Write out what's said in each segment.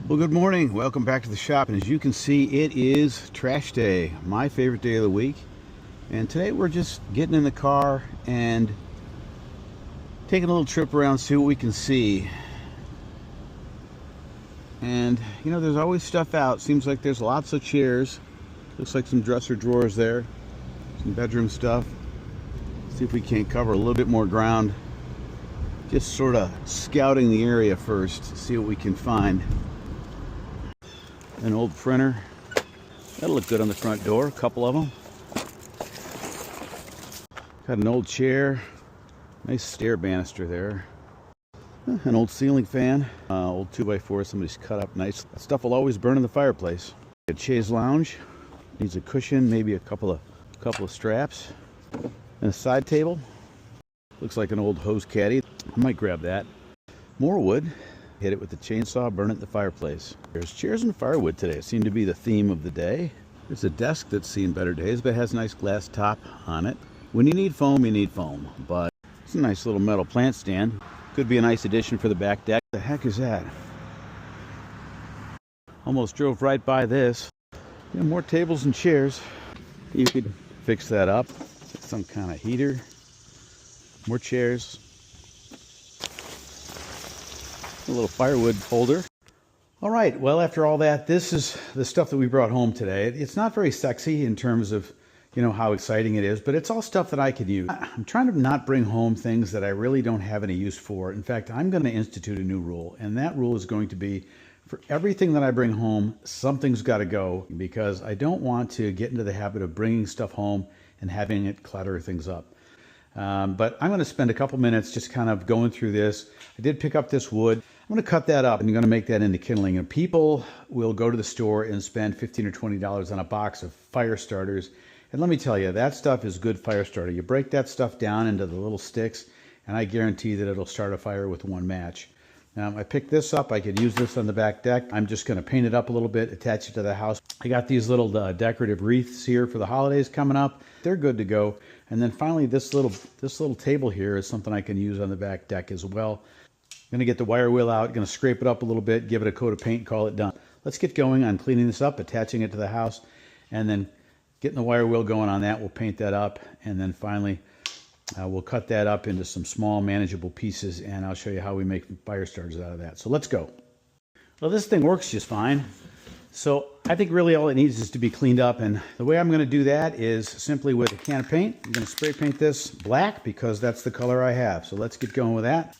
Well, good morning. Welcome back to the shop. And as you can see, it is trash day, my favorite day of the week. And today we're just getting in the car and taking a little trip around, see what we can see. And you know, there's always stuff out. Seems like there's lots of chairs. Looks like some dresser drawers there, some bedroom stuff. See if we can't cover a little bit more ground. Just sort of scouting the area first, see what we can find. An old printer. That'll look good on the front door, a couple of them. Got an old chair. Nice stair banister there. An old ceiling fan. Old 2x4 somebody's cut up nice. That stuff will always burn in the fireplace. A chaise lounge. Needs a cushion, maybe a couple of straps. And a side table. Looks like an old hose caddy. I might grab that. More wood. Hit it with the chainsaw, burn it in the fireplace. There's chairs and firewood today. It seemed to be the theme of the day. There's a desk that's seen better days, but it has a nice glass top on it. When you need foam, you need foam. But it's a nice little metal plant stand. Could be a nice addition for the back deck. The heck is that? Almost drove right by this. Yeah, more tables and chairs. You could fix that up. Some kind of heater. More chairs. A little firewood holder. All right, well, after all that, this is the stuff that we brought home today. It's not very sexy in terms of, you know, how exciting it is, but it's all stuff that I could use. I'm trying to not bring home things that I really don't have any use for. In fact, I'm going to institute a new rule, and that rule is going to be for everything that I bring home, something's got to go, because I don't want to get into the habit of bringing stuff home and having it clutter things up. But I'm going to spend a couple minutes just kind of going through this. I did pick up this wood. I'm going to cut that up and I'm going to make that into kindling. And people will go to the store and spend $15 or $20 on a box of fire starters. And let me tell you, that stuff is good fire starter. You break that stuff down into the little sticks, and I guarantee that it'll start a fire with one match. Now, I picked this up. I could use this on the back deck. I'm just going to paint it up a little bit, attach it to the house. I got these little decorative wreaths here for the holidays coming up. They're good to go. And then finally, this little table here is something I can use on the back deck as well. I'm going to get the wire wheel out, going to scrape it up a little bit, give it a coat of paint, call it done. Let's get going on cleaning this up, attaching it to the house, and then getting the wire wheel going on that. We'll paint that up, and then finally we'll cut that up into some small manageable pieces, and I'll show you how we make fire starters out of that. So let's go. Well, this thing works just fine. So I think really all it needs is to be cleaned up, and the way I'm going to do that is simply with a can of paint. I'm going to spray paint this black because that's the color I have. So let's get going with that.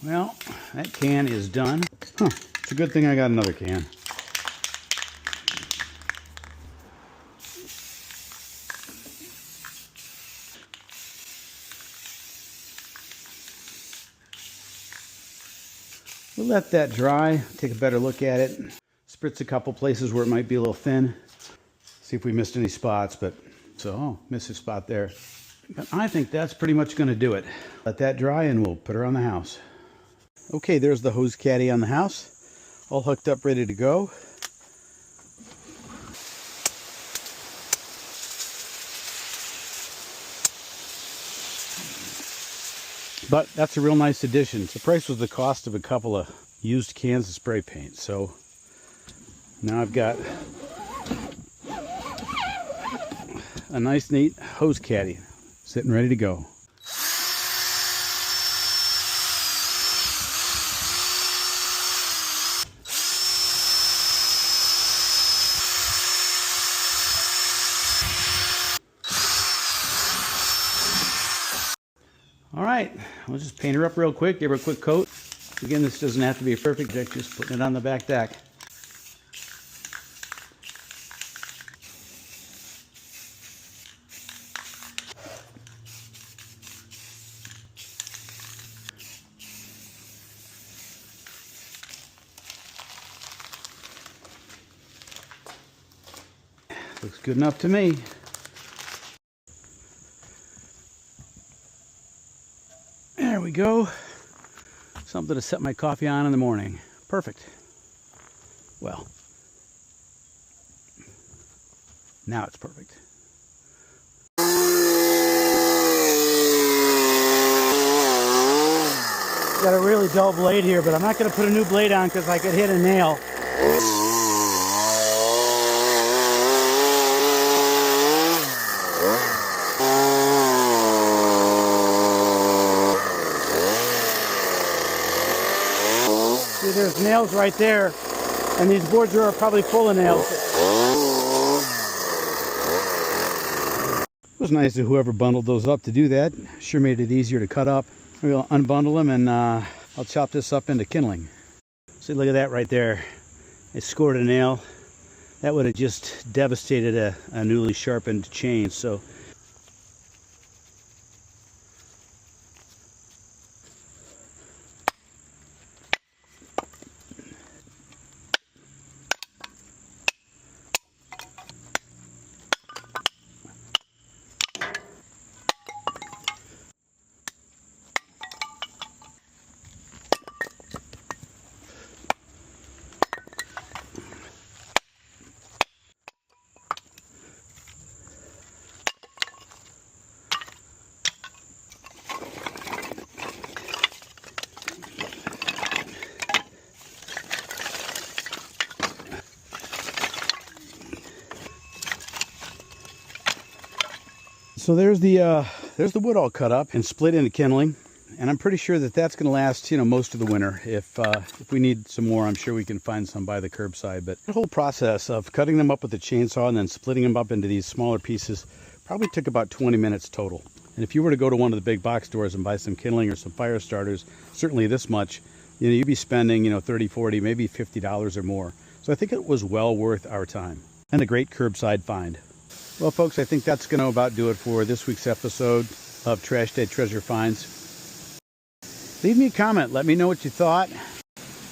Well, that can is done. It's a good thing I got another can. We'll let that dry, take a better look at it. Spritz a couple places where it might be a little thin. See if we missed any spots, missed a spot there. But I think that's pretty much going to do it. Let that dry and we'll put her on the house. Okay, there's the hose caddy on the house, all hooked up, ready to go. But that's a real nice addition. The price was the cost of a couple of used cans of spray paint. So now I've got a nice, neat hose caddy sitting ready to go. All right, we'll just paint her up real quick, give her a quick coat. Again, this doesn't have to be a perfect deck, just putting it on the back deck. Looks good enough to me. There we go. Something to set my coffee on in the morning. Perfect. Well, Now it's perfect. Got a really dull blade here, but I'm not going to put a new blade on because I could hit a nail. See, there's nails right there, and these boards are probably full of nails. It was nice of whoever bundled those up to do that. Sure made it easier to cut up. We'll unbundle them and I'll chop this up into kindling. See, look at that right there. It scored a nail. That would have just devastated a newly sharpened chain. So So there's the wood all cut up and split into kindling, and I'm pretty sure that that's going to last, you know, most of the winter. If we need some more, I'm sure we can find some by the curbside. But the whole process of cutting them up with the chainsaw and then splitting them up into these smaller pieces probably took about 20 minutes total. And if you were to go to one of the big box stores and buy some kindling or some fire starters, certainly this much, you know, you'd be spending, you know, 30, 40, maybe $50 or more. So I think it was well worth our time and a great curbside find. Well, folks, I think that's going to about do it for this week's episode of Trash Day Treasure Finds. Leave me a comment. Let me know what you thought.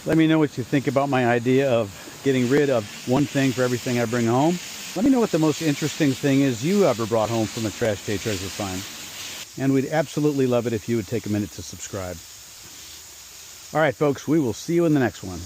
Let me know what you think about my idea of getting rid of one thing for everything I bring home. Let me know what the most interesting thing is you ever brought home from a Trash Day Treasure Find. And we'd absolutely love it if you would take a minute to subscribe. All right, folks, we will see you in the next one.